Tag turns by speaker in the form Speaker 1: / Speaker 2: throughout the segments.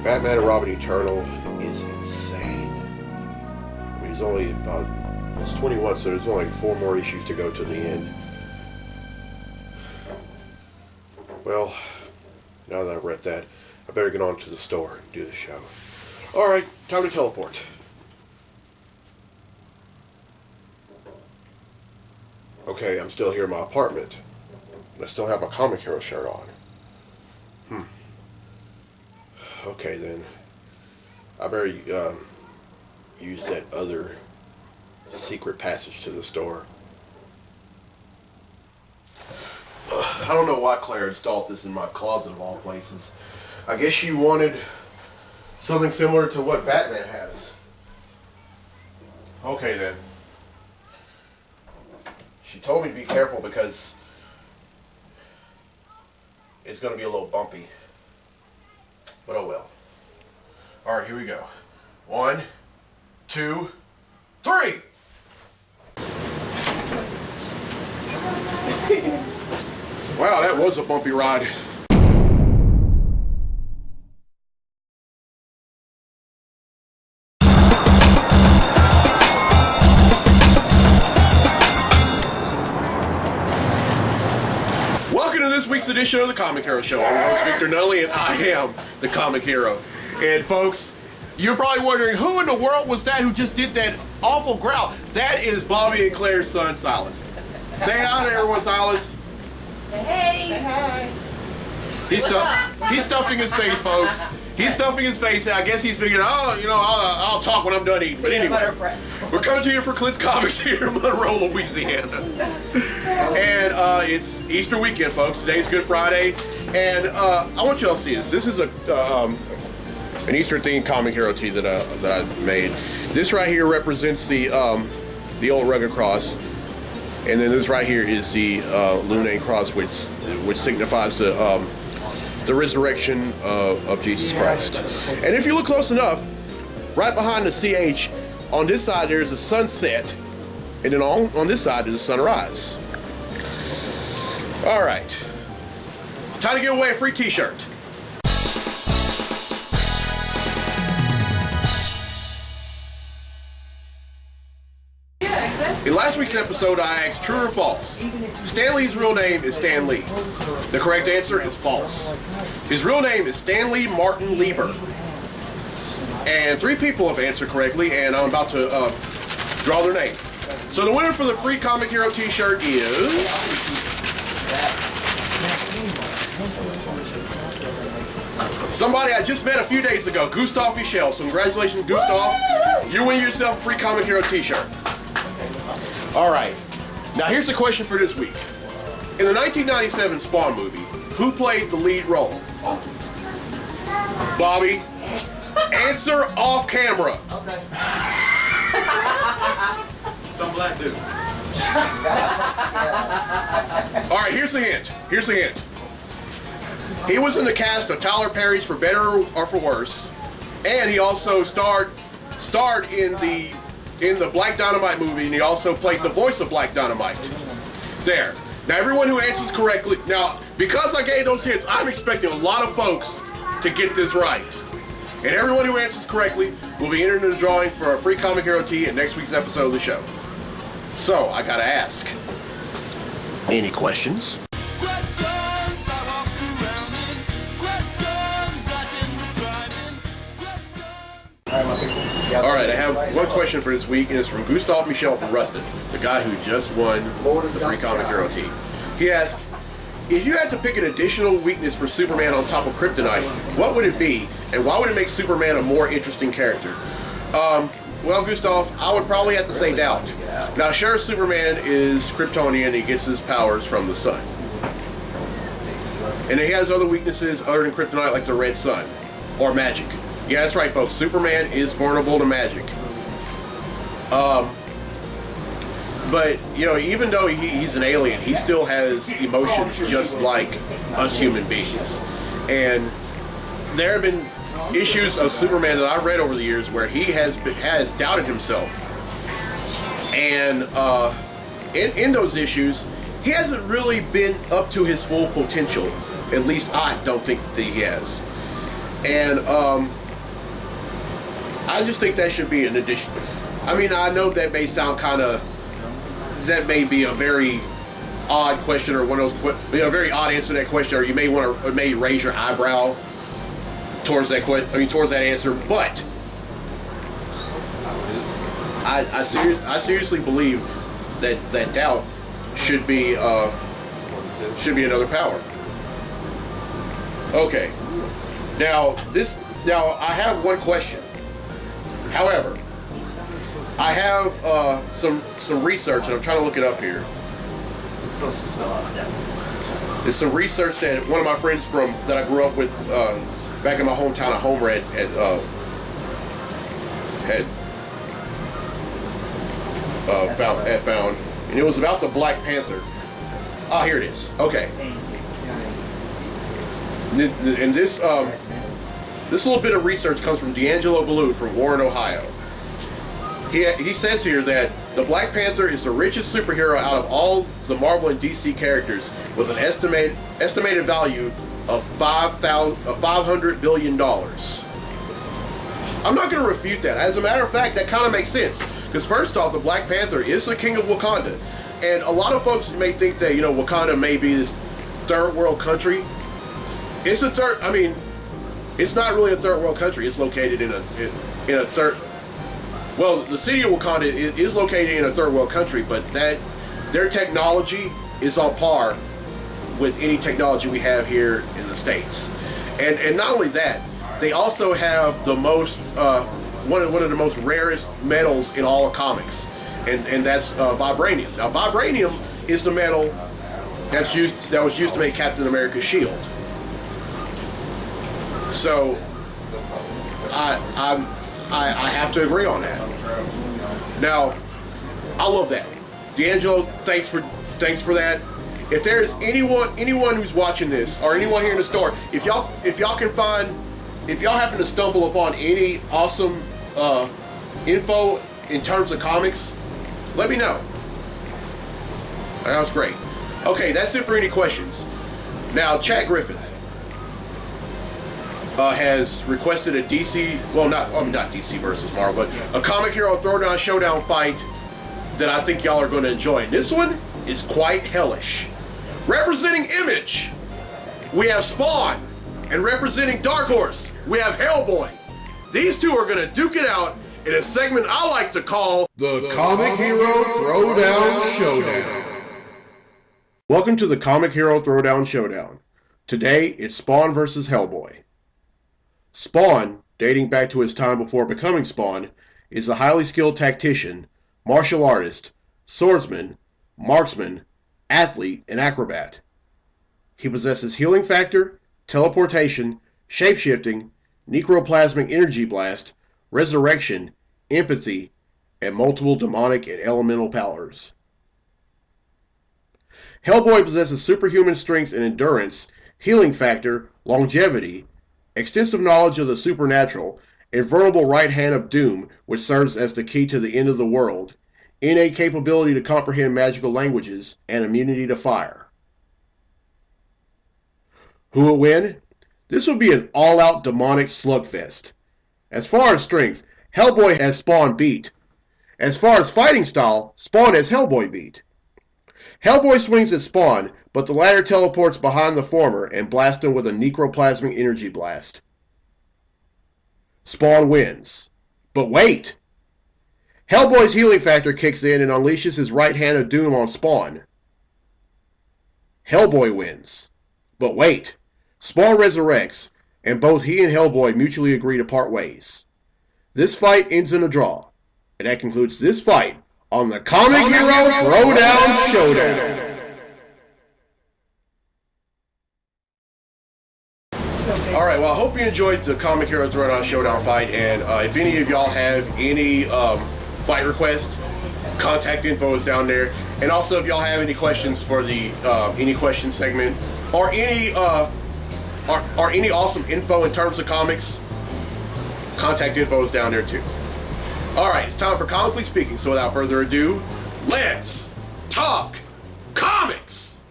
Speaker 1: Batman and Robin Eternal is insane. I mean, it's 21, so there's only 4 more issues to go to the end. Well, now that I've read that, I better get on to the store and do the show. Alright, time to teleport. Okay, I'm still here in my apartment. And I still have my Comic Hero shirt on. Okay then. I better use that other secret passage to the store. I don't know why Claire installed this in my closet of all places. I guess she wanted something similar to what Batman has. Okay then. She told me to be careful because it's going to be a little bumpy. But oh well. Alright, here we go. 1, 2, 3! Wow, that was a bumpy ride. Welcome to this week's edition of the Comic Hero Show. I'm your host, Victor Nully, and I am the Comic Hero. And folks, you're probably wondering, who in the world was that who just did that awful growl? That is Bobby and Claire's son, Silas. Say hi to everyone, Silas.
Speaker 2: Say hey. Hi.
Speaker 1: He's stuffing his face, folks. He's stuffing his face, and I guess he's figuring, I'll talk when I'm done eating. But anyway, we're coming to you for Clint's Comics here in Monroe, Louisiana. And it's Easter weekend, folks. Today's Good Friday. And I want y'all to see this. This is an Easter-themed Comic Hero tee that I made. This right here represents the old rugged cross. And then this right here is the Lunate cross, which signifies the resurrection of Jesus Christ. And if you look close enough, right behind the CH, on this side there's a sunset, and then on this side there's a sunrise. All right, it's time to give away a free t-shirt. In last week's episode, I asked true or false. Stan Lee's real name is Stan Lee. The correct answer is false. His real name is Stanley Martin Lieber. And 3 people have answered correctly, and I'm about to draw their name. So the winner for the free Comic Hero t-shirt is... somebody I just met a few days ago, Gustav Michel. So congratulations, Gustav. You win yourself a free Comic Hero t-shirt. All right, now here's the question for this week. In the 1997 Spawn movie, who played the lead role? Bobby, answer off camera.
Speaker 3: Okay.
Speaker 4: Some black dude.
Speaker 1: All right, here's the hint. He was in the cast of Tyler Perry's For Better or For Worse, and he also starred in the Black Dynamite movie, and he also played the voice of Black Dynamite. There. Now, everyone who answers correctly, now, because I gave those hints, I'm expecting a lot of folks to get this right. And everyone who answers correctly will be entered in the drawing for a free Comic Hero tee in next week's episode of the show. So, I gotta ask, any questions? All right, I have one question for this week, and it's from Gustav Michel from Rusted, the guy who just won the free Comic Hero tee. He asked, if you had to pick an additional weakness for Superman on top of Kryptonite, what would it be, and why would it make Superman a more interesting character? Well, Gustav, I would probably have to say doubt. Now, sure, Superman is Kryptonian, he gets his powers from the sun. And he has other weaknesses other than Kryptonite, like the red sun, or magic. Yeah, that's right, folks. Superman is vulnerable to magic. But, even though he's an alien, he still has emotions just like us human beings. And there have been issues of Superman that I've read over the years where he has doubted himself. And in those issues, he hasn't really been up to his full potential. At least I don't think that he has. And I just think that should be an addition. I mean, I know that may sound that may be a very odd question, or one of those, a very odd answer to that question, or you may want to may raise your eyebrow towards that towards that answer. But I seriously believe that doubt should be another power. Okay. Now I have one question. However, I have some research, and I'm trying to look it up here.
Speaker 3: It's supposed to spell out death.
Speaker 1: It's some research that one of my friends that I grew up with back in my hometown of Homered had found, and it was about the Black Panther. Ah, here it is. Okay. And this little bit of research comes from D'Angelo Ballou from Warren, Ohio. He says here that the Black Panther is the richest superhero out of all the Marvel and DC characters, with an estimated value of $500 billion. I'm not going to refute that. As a matter of fact, that kind of makes sense. Because first off, the Black Panther is the king of Wakanda. And a lot of folks may think that, Wakanda may be this third world country. It's not really a third world country. It's located in a third. Well, the city of Wakanda is located in a third world country, but their technology is on par with any technology we have here in the States. And not only that, they also have the most one of the most rarest metals in all of comics, and that's vibranium. Now, vibranium is the metal that was used to make Captain America's shield. So I have to agree on that. Now, I love that. D'Angelo, thanks for that. If there's anyone who's watching this, or anyone here in the store, if y'all happen to stumble upon any awesome info in terms of comics, let me know. That was great. Okay, that's it for any questions. Now, Chad Griffith has requested a DC, not DC versus Marvel, but a Comic Hero Throwdown Showdown fight that I think y'all are going to enjoy. And this one is quite hellish. Representing Image, we have Spawn, and representing Dark Horse, we have Hellboy. These two are going to duke it out in a segment I like to call the Comic Hero Throwdown Showdown. Welcome to the Comic Hero Throwdown Showdown. Today, it's Spawn versus Hellboy. Spawn, dating back to his time before becoming Spawn, is a highly skilled tactician, martial artist, swordsman, marksman, athlete, and acrobat. He possesses healing factor, teleportation, shapeshifting, necroplasmic energy blast, resurrection, empathy, and multiple demonic and elemental powers. Hellboy possesses superhuman strength and endurance, healing factor, longevity, extensive knowledge of the supernatural, invulnerable right hand of doom, which serves as the key to the end of the world, innate capability to comprehend magical languages, and immunity to fire. Who will win? This will be an all-out demonic slugfest. As far as strength, Hellboy has Spawn beat. As far as fighting style, Spawn has Hellboy beat. Hellboy swings at Spawn, but the latter teleports behind the former and blasts him with a necroplasmic energy blast. Spawn wins. But wait! Hellboy's healing factor kicks in and unleashes his right hand of doom on Spawn. Hellboy wins. But wait! Spawn resurrects, and both he and Hellboy mutually agree to part ways. This fight ends in a draw, and that concludes this fight on the Comic Hero Throwdown Showdown. Alright, well, I hope you enjoyed the Comic Hero Throwdown Showdown fight, and if any of y'all have any fight requests, contact info is down there. And also, if y'all have any questions for the any question segment, or any awesome info in terms of comics, contact info is down there too. Alright, it's time for Comically Speaking, so without further ado, let's talk comics!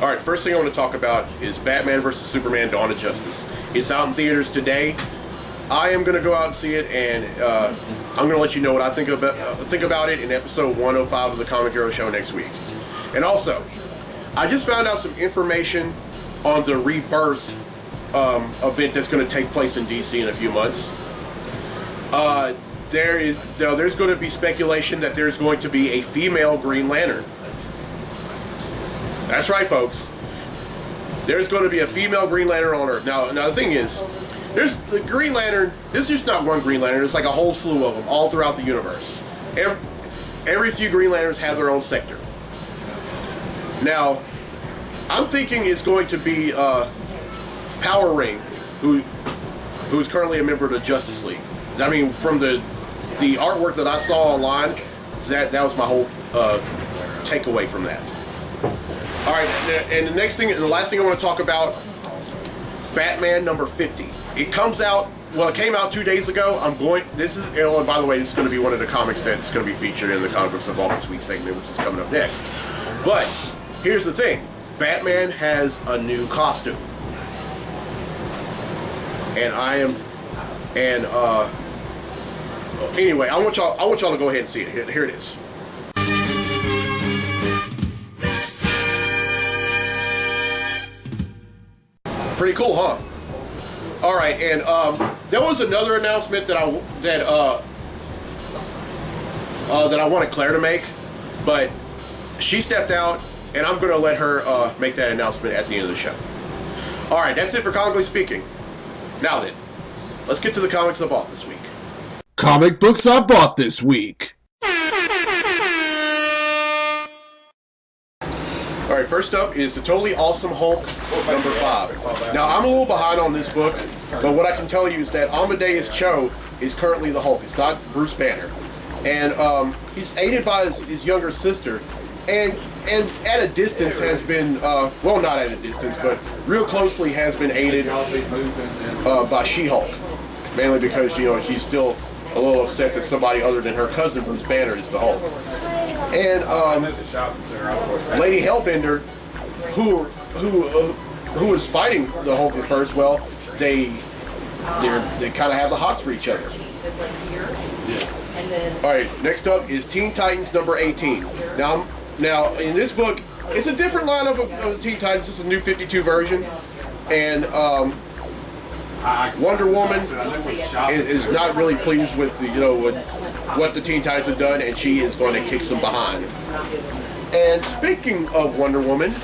Speaker 1: Alright, first thing I want to talk about is Batman vs. Superman: Dawn of Justice. It's out in theaters today. I am going to go out and see it, and I'm going to let you know what I think about it in episode 105 of the Comic Hero Show next week. And also, I just found out some information on the Rebirth event that's going to take place in DC in a few months. There's going to be speculation that there's going to be a female Green Lantern. That's right, folks. There's going to be a female Green Lantern on Earth. Now the thing is, there's the Green Lantern. This is just not one Green Lantern. It's like a whole slew of them all throughout the universe. Every few Green Lanterns have their own sector. Now, I'm thinking it's going to be Power Ring, who's currently a member of the Justice League. I mean, from the artwork that I saw online, that was my whole takeaway from that. All right, and the last thing I want to talk about, Batman number 50. It comes out. Well, it came out 2 days ago. And by the way, this is going to be one of the comics that's going to be featured in the Comic Books of all this week segment, which is coming up next. But here's the thing: Batman has a new costume, and anyway, I want y'all to go ahead and see it. Here it is. Pretty cool, huh? All right, and there was another announcement that I wanted Claire to make, but she stepped out, and I'm going to let her make that announcement at the end of the show. All right, that's it for Comically Speaking. Now then, let's get to the comics I bought this week.
Speaker 4: Comic books I bought this week.
Speaker 1: All right, first up is the Totally Awesome Hulk number 5. Now, I'm a little behind on this book, but what I can tell you is that Amadeus Cho is currently the Hulk. It's not Bruce Banner. And he's aided by his younger sister, and at a distance has been, well, not at a distance, but real closely has been aided by She-Hulk. Mainly because, she's still a little upset that somebody other than her cousin Bruce Banner is the Hulk. And Lady Hellbender, who was fighting the Hulk at first, well, they kind of have the hots for each other. All right, next up is Teen Titans number 18. Now in this book, it's a different lineup of Teen Titans. This is a new 52 version, and Wonder Woman is not really pleased with what the Teen Titans have done, and she is going to kick some behind. And speaking of Wonder Woman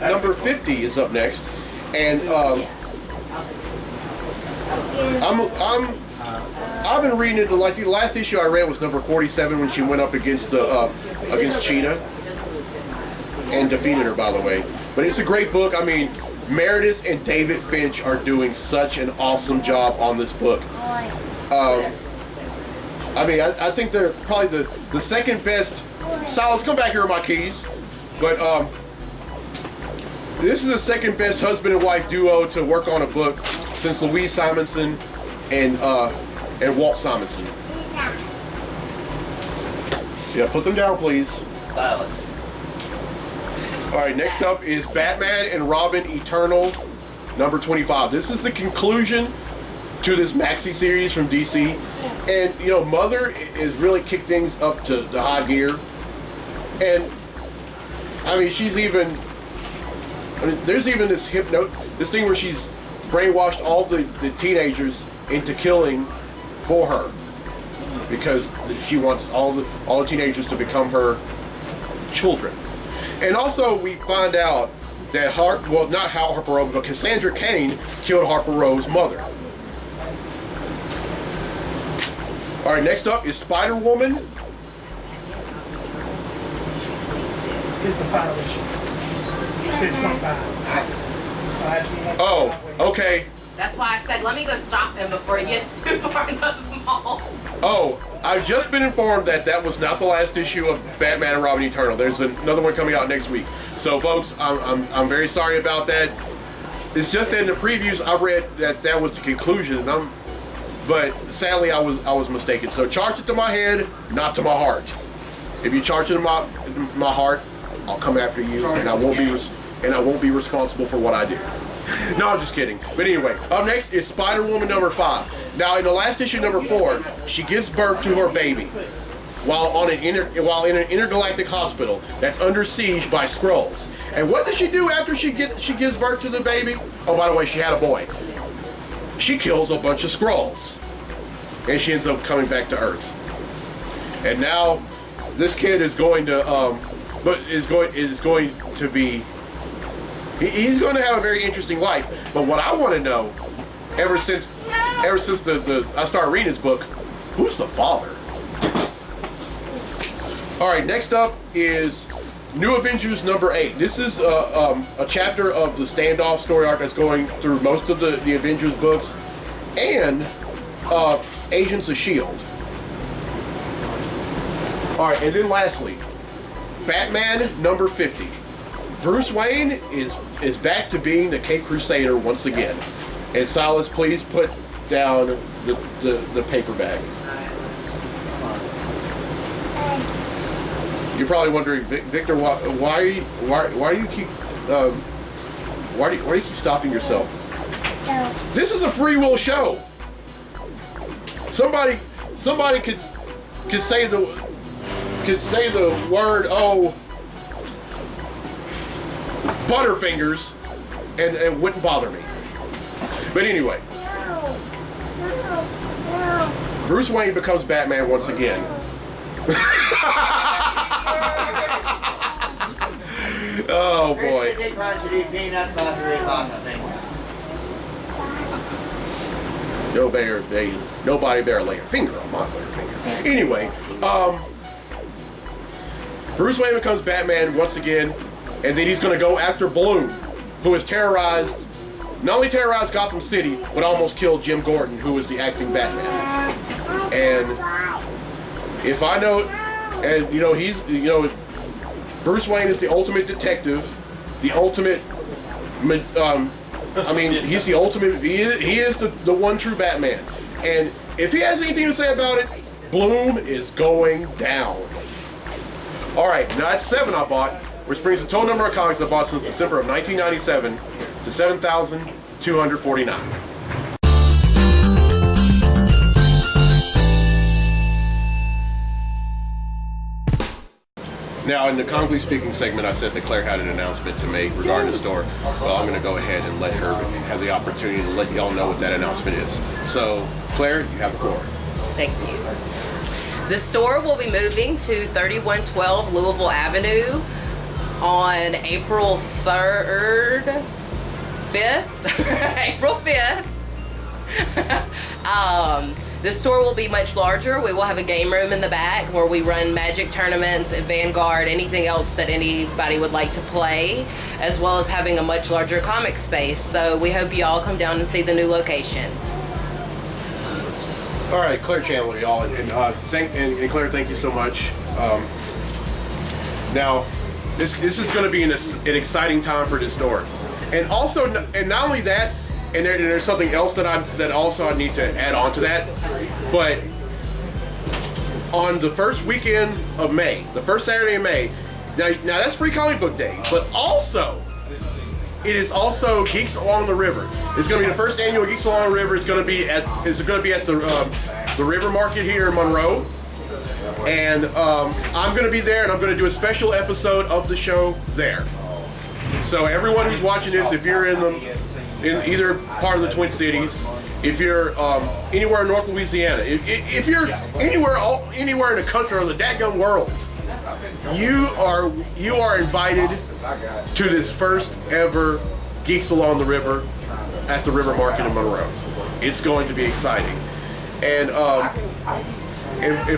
Speaker 1: number 50 is up next, and I've been reading it. Like the last issue I read was number 47 when she went up against Cheetah and defeated her, by the way. But it's a great book. I mean, Meredith and David Finch are doing such an awesome job on this book. I think they're probably the second best. So let's come back here with my keys. But this is the second best husband and wife duo to work on a book since Louise Simonson and Walt Simonson. Yeah, put them down, please.
Speaker 3: Silas.
Speaker 1: All right, next up is Batman and Robin Eternal, number 25. This is the conclusion to this maxi series from DC. And, Mother has really kicked things up to the high gear. And, there's even this thing where she's brainwashed all the teenagers into killing for her. Because she wants all the teenagers to become her children. And also, we find out that not Harper Row, but Cassandra Cain killed Harper Row's mother. All right, next up is Spider-Woman.
Speaker 5: Is the final issue. You said 25.
Speaker 1: Oh, okay.
Speaker 2: That's why I said, let me go stop him before he gets too far in those malls.
Speaker 1: Oh, I've just been informed that was not the last issue of Batman and Robin Eternal. There's another one coming out next week. So, folks, I'm very sorry about that. It's just that in the previews I read that was the conclusion, but sadly I was mistaken. So charge it to my head, not to my heart. If you charge it to my heart, I'll come after you, and I won't be responsible for what I do. No, I'm just kidding. But anyway, up next is Spider-Woman number 5. Now, in the last issue, number 4, she gives birth to her baby while in an intergalactic hospital that's under siege by Skrulls. And what does she do after she gives birth to the baby? Oh, by the way, she had a boy. She kills a bunch of Skrulls, and she ends up coming back to Earth. And now, this kid is going to he's going to have a very interesting life. But what I want to know, ever since I started reading this book, who's the father? All right, next up is New Avengers number 8. This is a chapter of the standoff story arc that's going through most of the Avengers books, and Agents of S.H.I.E.L.D. All right, and then lastly, Batman number 50. Bruce Wayne is back to being the Caped Crusader once again. And Silas, please put down the paper bag. You're probably wondering, Victor, why do you keep stopping yourself? This is a free will show. Somebody could say the word Butterfingers and it wouldn't bother me. But anyway, Bruce Wayne becomes Batman once again. Oh boy. Nobody better lay a finger on my Butterfinger. Anyway, Bruce Wayne becomes Batman once again, and then he's going to go after Bloom, who has not only terrorized Gotham City, but almost killed Jim Gordon, who was the acting Batman. And if I know, and Bruce Wayne is the ultimate detective, the ultimate, he's the ultimate, he is the one true Batman. And if he has anything to say about it, Bloom is going down. All right, now that's 7 I bought, which brings the total number of comics I bought since December of 1997 to 7,249. Now, in the Comically Speaking segment, I said that Claire had an announcement to make regarding the store. Well, I'm going to go ahead and let her have the opportunity to let y'all know what that announcement is. So, Claire, you have the floor.
Speaker 2: Thank you. The store will be moving to 3112 Louisville Avenue on April 5th. April 5th. The store will be much larger. We will have a game room in the back where we run Magic tournaments, Vanguard, anything else that anybody would like to play, as well as having a much larger comic space. So we hope you all come down and see the new location.
Speaker 1: All right, Claire Chandler, y'all, and Claire, thank you so much. Now, this is going to be an exciting time for this store, and also, and not only that, and there's something else that I need to add on to that. But on the first weekend of May, the first Saturday in May, now that's Free Comic Book Day, but also it is also Geeks Along the River. It's going to be the first annual Geeks Along the River. It's going to be at the River Market here in Monroe, and I'm going to be there, and I'm going to do a special episode of the show there. So everyone who's watching this, if you're in either part of the Twin Cities, if you're anywhere in North Louisiana, if you're anywhere in the country or the dadgum world, you are invited to this first ever Geeks Along the River at the River Market in Monroe. It's going to be exciting, and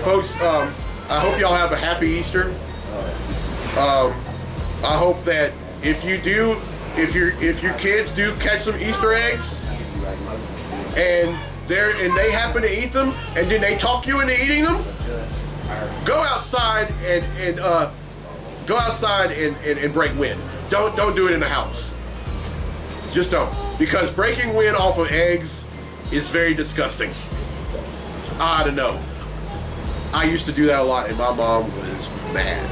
Speaker 1: folks, I hope y'all have a happy Easter. I hope that if your kids do catch some Easter eggs, and they happen to eat them, and then they talk you into eating them, go outside and break wind. Don't do it in the house. Just don't, because breaking wind off of eggs is very disgusting. I don't know. I used to do that a lot, and my mom was mad.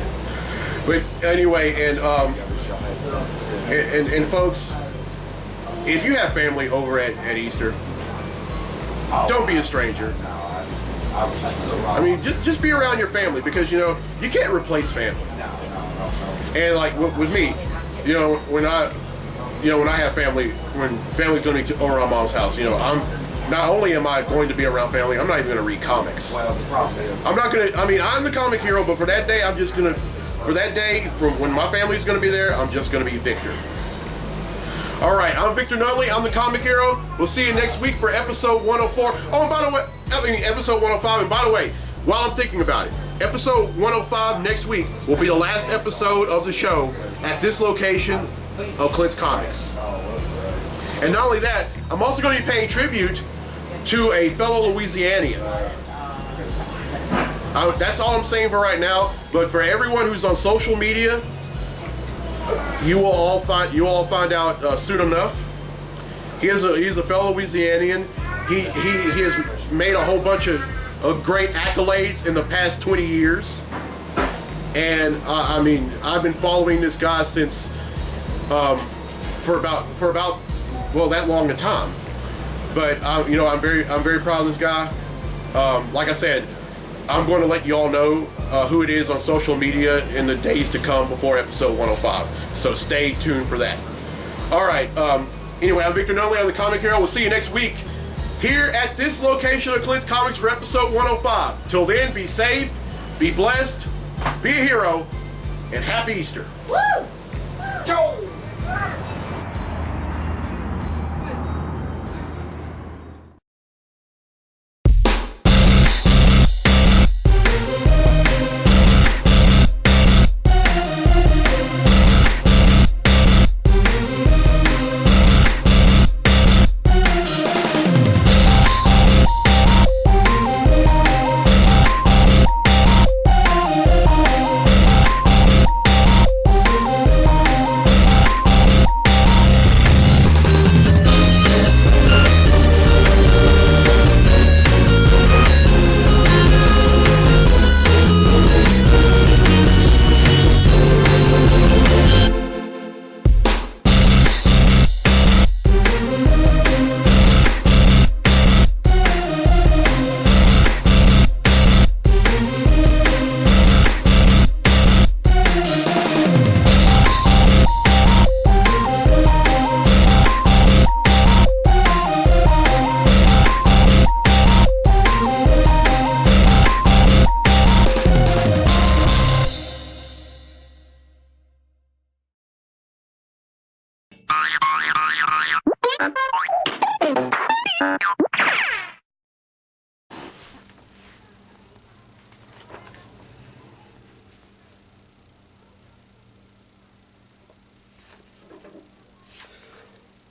Speaker 1: But anyway, and folks, if you have family over at Easter, don't be a stranger. I mean, just be around your family, because you know you can't replace family. And like with me, you know, when I have family, when family's going to be over at mom's house, you know, I'm not only am I going to be around family, I'm not even going to read comics. I'm not going to. I mean, I'm the comic hero, but for that day, I'm just going to. For that day, for when my family's going to be there, I'm just going to be Victor. All right, I'm Victor Nunley. I'm the comic hero. We'll see you next week for episode 104. Oh, and by the way, episode 105. And by the way, while I'm thinking about it, episode 105 next week will be the last episode of the show at this location of Clint's Comics. And not only that, I'm also going to be paying tribute to a fellow Louisianian. That's all I'm saying for right now. But for everyone who's on social media, you will all find out soon enough. He's a fellow Louisianian. He has made a whole bunch of great accolades in the past 20 years. And I mean, I've been following this guy since for about that long a time. But you know, I'm very proud of this guy. Like I said, I'm going to let you all know who it is on social media in the days to come before episode 105. So stay tuned for that. All right. Anyway, I'm Victor Nunley. I'm the Comic Hero. We'll see you next week here at this location of Clint's Comics for episode 105. Till then, be safe, be blessed, be a hero, and happy Easter.
Speaker 2: Woo!
Speaker 1: Go!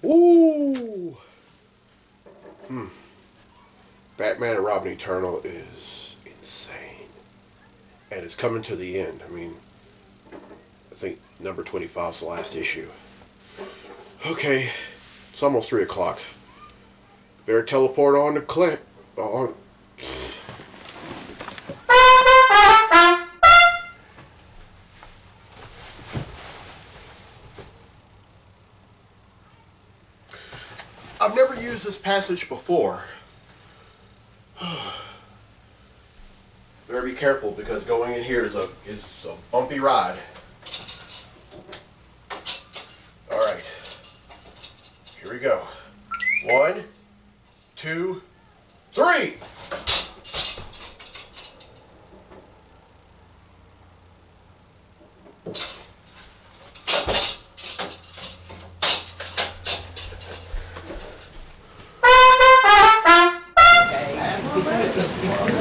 Speaker 1: Ooh. Batman and Robin Eternal is insane. And it's coming to the end. I mean, I think number 25 is the last issue. Okay, it's almost 3 o'clock. Better teleport on to Clint. I've never used this passage before. Better be careful, because going in here is a bumpy ride. All right, here we go. 1, 2, 3.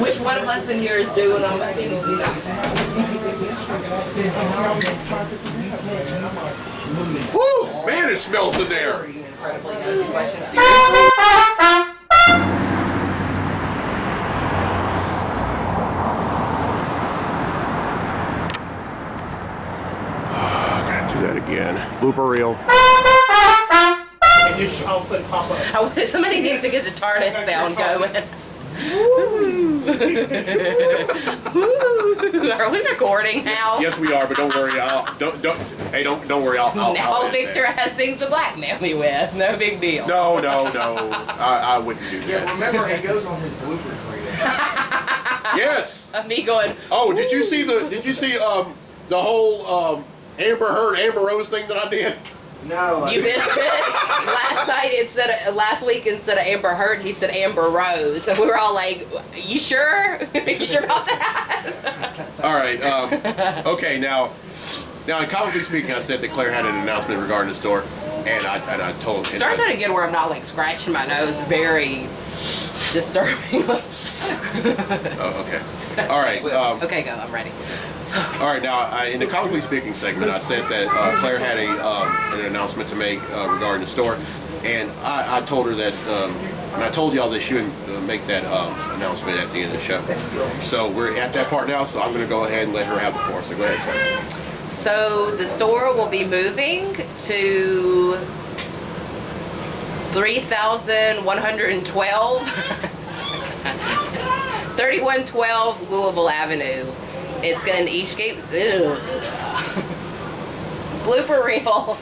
Speaker 2: Which one of us in here is doing all the things and not that?
Speaker 1: Woo! Man, it smells in there.
Speaker 2: Incredibly nosy question. Seriously?
Speaker 1: Gotta do that again. Blooper reel.
Speaker 5: And just all of a sudden pop up.
Speaker 2: Somebody needs to get the TARDIS sound going. Are we recording now?
Speaker 1: Yes, we are, but don't worry. Don't worry. I'll
Speaker 2: Now
Speaker 1: edit
Speaker 2: Victor
Speaker 1: that.
Speaker 2: has things to blackmail me with. No big deal.
Speaker 1: No. I wouldn't do
Speaker 3: Yeah,
Speaker 1: that.
Speaker 3: remember he goes on his bloopers reel.
Speaker 1: Yes.
Speaker 2: Of me going,
Speaker 1: Oh, did you see the whole Amber Heard, Amber Rose thing that I did?
Speaker 3: No.
Speaker 2: you missed it. Last week instead of Amber Heard, he said Amber Rose. And we were all like, you sure? You sure about that?
Speaker 1: All right. Okay. Now, in comically speaking, I said that Claire had an announcement regarding the store, and I told.
Speaker 2: Start that again where I'm not like scratching my nose. Very disturbing.
Speaker 1: Oh, okay. All right.
Speaker 2: Okay, go. I'm ready.
Speaker 1: All right. Now, in the comically speaking segment, I said that Claire had an announcement to make regarding the store, and I told her that, and I told y'all that she would make that announcement at the end of the show. So we're at that part now. So I'm going to go ahead and let her have the floor. So go ahead, Claire.
Speaker 2: So the store will be moving to 3112 3112 Louisville Avenue. It's going to Eastgate. Blooper reel.